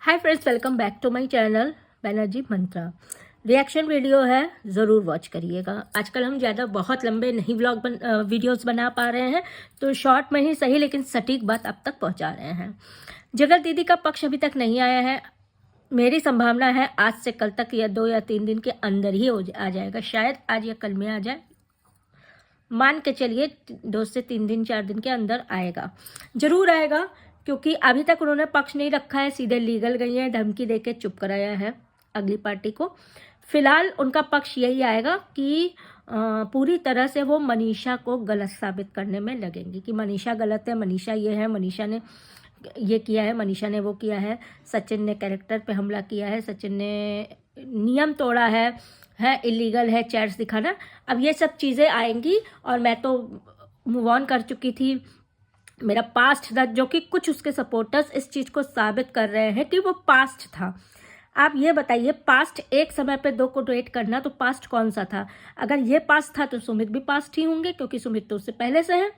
Hi friends, welcome back to my channel Banerjee Mantra. Reaction video है, ज़रूर watch करिएगा। आजकल हम ज़्यादा बहुत लंबे नहीं वीडियोस बना पा रहे हैं, तो शॉर्ट में ही सही लेकिन सटीक बात आप तक पहुंचा रहे हैं। जगत दीदी का पक्ष अभी तक नहीं आया है। मेरी संभावना है आज से कल तक या 2 या 3 दिन के अंदर ही आ जाएगा। शायद आज या कल में आ जाए, मान के चलिए 2 से 3 दिन 4 दिन के अंदर आएगा, ज़रूर आएगा। क्योंकि अभी तक उन्होंने पक्ष नहीं रखा है, सीधे लीगल गई है, धमकी देके चुप कराया है अगली पार्टी को। फिलहाल उनका पक्ष यही आएगा कि पूरी तरह से वो मनीषा को गलत साबित करने में लगेंगी कि मनीषा गलत है, मनीषा ये है, मनीषा ने ये किया है, मनीषा ने वो किया है, सचिन ने कैरेक्टर पे हमला किया है, सचिन ने नियम तोड़ा है इलीगल है चैट्स दिखाना। अब ये सब चीज़ें आएंगी और मैं तो मूव ऑन कर चुकी थी। मेरा पास्ट था, जो कि कुछ उसके सपोर्टर्स इस चीज़ को साबित कर रहे हैं कि वो पास्ट था। आप ये बताइए, पास्ट एक समय पे 2 को डेट करना, तो पास्ट कौन सा था? अगर ये पास्ट था तो सुमित भी पास्ट ही होंगे, क्योंकि सुमित तो उससे पहले से है।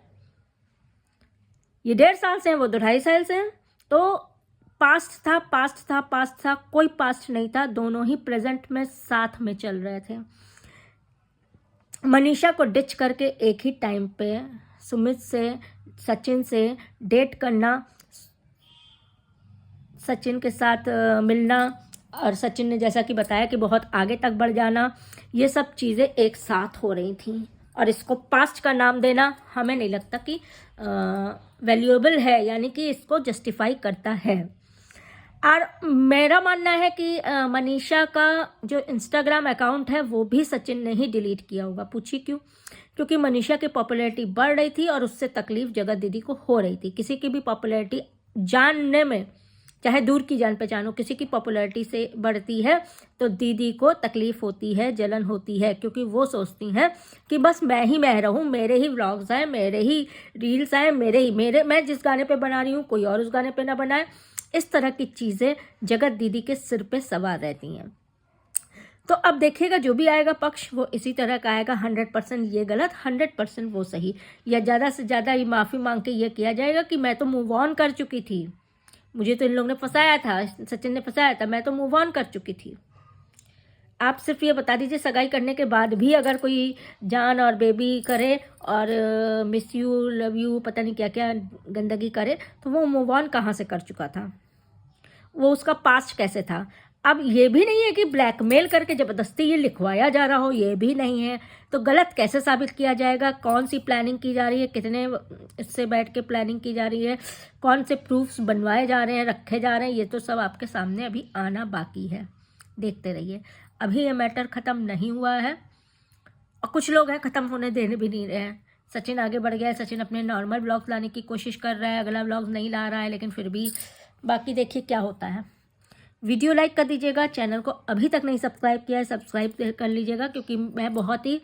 ये 1.5 साल से हैं, वो 2.5 साल से हैं। तो पास्ट था, कोई पास्ट नहीं था। दोनों ही प्रेजेंट में साथ में चल रहे थे। मनीषा को डिच करके एक ही टाइम पे सुमित से, सचिन से डेट करना, सचिन के साथ मिलना, और सचिन ने जैसा कि बताया कि बहुत आगे तक बढ़ जाना, ये सब चीज़ें एक साथ हो रही थी। और इसको पास्ट का नाम देना हमें नहीं लगता कि वैल्यूएबल है, यानी कि इसको जस्टिफाई करता है। और मेरा मानना है कि मनीषा का जो इंस्टाग्राम अकाउंट है वो भी सचिन ने ही डिलीट किया होगा। पूछिए क्यों? क्योंकि मनीषा की पॉपुलैरिटी बढ़ रही थी और उससे तकलीफ जगत दीदी को हो रही थी। किसी की भी पॉपुलैरिटी जानने में, चाहे दूर की जान पहचान हो, किसी की पॉपुलैरिटी से बढ़ती है तो दीदी को तकलीफ होती है, जलन होती है, क्योंकि वो सोचती हैं कि बस मैं ही मैं रहूं, मेरे ही व्लॉग्स आए, मेरे ही रील्स आए, मैं जिस गाने पे बना रही हूँ कोई और उस गाने पे ना बनाए। इस तरह की चीज़ें जगत दीदी के सिर पे सवार रहती हैं। तो अब देखिएगा, जो भी आएगा पक्ष वो इसी तरह का आएगा। 100% ये गलत, 100% वो सही, या ज़्यादा से ज़्यादा ये माफ़ी मांग के ये किया जाएगा कि मैं तो मूव ऑन कर चुकी थी, मुझे तो इन लोगों ने फंसाया था, सचिन ने फंसाया था, मैं तो मूव ऑन कर चुकी थी। आप सिर्फ ये बता दीजिए, सगाई करने के बाद भी अगर कोई जान और बेबी करे और मिस यू, लव यू, पता नहीं क्या क्या गंदगी करे, तो वो मूव ऑन कहाँ से कर चुका था? वो उसका पास्ट कैसे था? अब ये भी नहीं है कि ब्लैकमेल करके ज़बरदस्ती ये लिखवाया जा रहा हो, ये भी नहीं है। तो गलत कैसे साबित किया जाएगा? कौन सी प्लानिंग की जा रही है, कितने इससे बैठ के प्लानिंग की जा रही है, कौन से प्रूफ्स बनवाए जा रहे हैं, रखे जा रहे हैं, ये तो सब आपके सामने अभी आना बाकी है। देखते रहिए, अभी ये मैटर ख़त्म नहीं हुआ है और कुछ लोग हैं ख़त्म होने देने भी नहीं रहे हैं। सचिन आगे बढ़ गया है, सचिन अपने नॉर्मल ब्लॉग्स लाने की कोशिश कर रहा है, अगला ब्लॉग नहीं ला रहा है, लेकिन फिर भी बाकी देखिए क्या होता है। वीडियो लाइक कर दीजिएगा, चैनल को अभी तक नहीं सब्सक्राइब किया है सब्सक्राइब कर लीजिएगा, क्योंकि मैं बहुत ही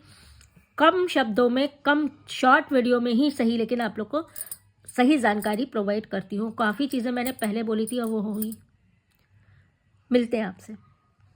कम शब्दों में, कम शॉर्ट वीडियो में ही सही, लेकिन आप लोग को सही जानकारी प्रोवाइड करती हूँ। काफ़ी चीज़ें मैंने पहले बोली थी और वो होगी। मिलते हैं आपसे।